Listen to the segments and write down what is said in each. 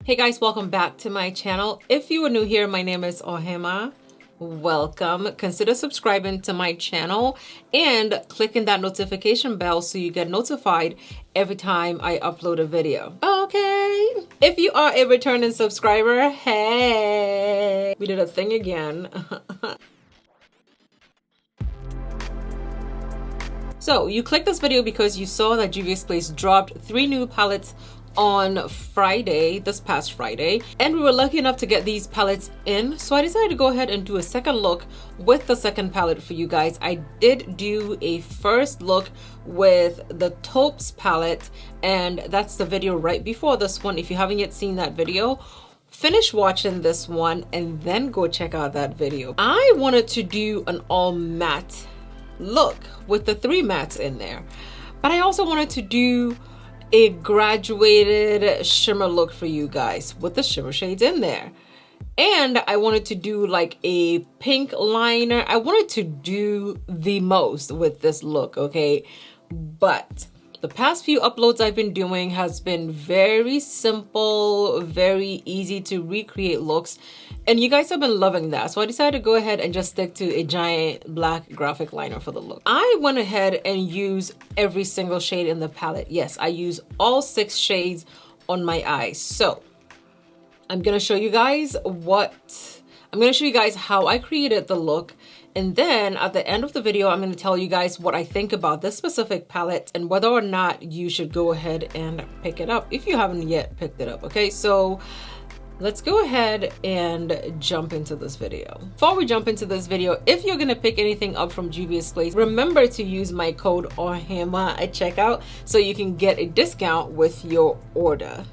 Hey guys, welcome back to my channel. If you are new here, my name is Ohema. Welcome. Consider subscribing to my channel and clicking that notification bell so you get notified every time I upload a video. Okay. If you are a returning subscriber, hey, we did a thing again. So you clicked this video because you saw that Juvia's Place dropped 3 new palettes on Friday, this past Friday, and we were lucky enough to get these palettes in, so I decided to go ahead and do a second look with the second palette for you guys. I did do a first look with the Taupes palette, and that's the video right before this one. If you haven't yet seen that video, finish watching this one and then go check out that video. I wanted to do an all matte look with the 3 mattes in there, but I also wanted to do a graduated shimmer look for you guys with the shimmer shades in there, and I wanted to do like a pink liner. I wanted to do the most with this look, okay? But the past few uploads I've been doing has been very simple, very easy to recreate looks, and you guys have been loving that. So I decided to go ahead and just stick to a giant black graphic liner for the look. I went ahead and used every single shade in the palette. Yes, I used all 6 shades on my eyes. So I'm gonna show you guys how I created the look, and then at the end of the video I'm going to tell you guys what I think about this specific palette and whether or not you should go ahead and pick it up if you haven't yet picked it up. Okay, so let's go ahead and jump into this video. Before we jump into this video, if you're gonna pick anything up from Juvia's Place, remember to use my code OHEMA at checkout so you can get a discount with your order.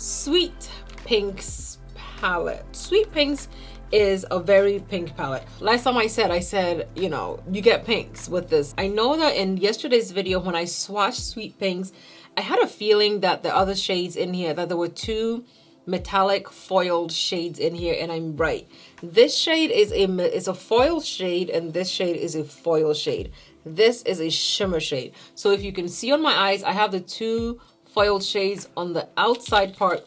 Sweet Pinks palette. Sweet Pinks is a very pink palette. Last time I said, you know, you get pinks with this. I know that in yesterday's video when I swatched Sweet Pinks, I had a feeling that the other shades in here, that there were two metallic foiled shades in here, and I'm right. This shade is a foil shade, and this shade is a foil shade. This is a shimmer shade. So if you can see on my eyes, I have the two foiled shades on the outside part.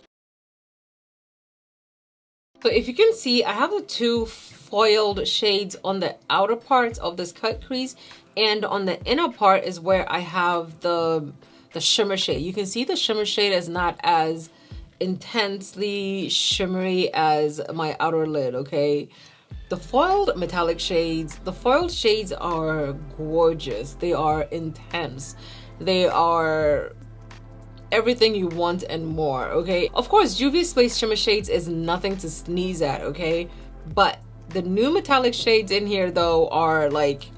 So if you can see, I have the two foiled shades on the outer parts of this cut crease, and on the inner part is where I have the shimmer shade. You can see the shimmer shade is not as intensely shimmery as my outer lid, okay? The foiled metallic shades, the foiled shades are gorgeous. They are intense. They are everything you want and more, okay? Of course, Juvia's Place shimmer shades is nothing to sneeze at, okay? But the new metallic shades in here though are like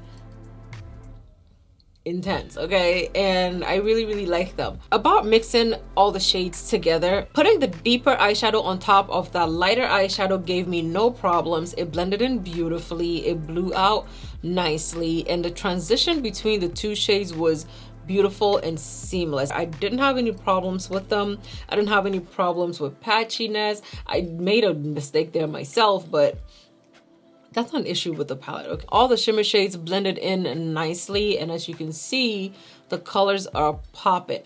intense, okay? And I really like them. About mixing all the shades together, putting the deeper eyeshadow on top of the lighter eyeshadow gave me no problems. It blended in beautifully, it blew out nicely, and the transition between the two shades was beautiful and seamless. I didn't have any problems with them. I didn't have any problems with patchiness. I made a mistake there myself, but that's not an issue with the palette, okay? All the shimmer shades blended in nicely, and as you can see, the colors are popping.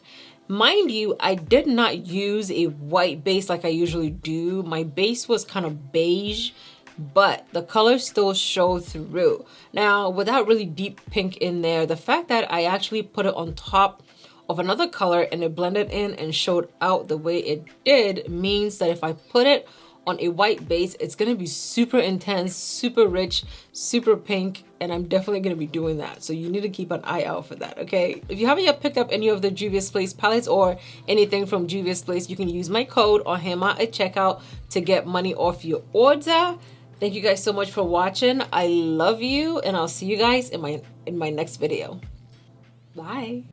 Mind you, I did not use a white base like I usually do. My base was kind of beige, but the colors still show through. Now, without really deep pink in there, the fact that I actually put it on top of another color and it blended in and showed out the way it did means that if I put it on a white base, it's gonna be super intense, super rich, super pink, and I'm definitely gonna be doing that. So you need to keep an eye out for that, okay? If you haven't yet picked up any of the Juvia's Place palettes or anything from Juvia's Place, you can use my code OHEMA at checkout to get money off your order. Thank you guys so much for watching. I love you, and I'll see you guys in my next video. Bye.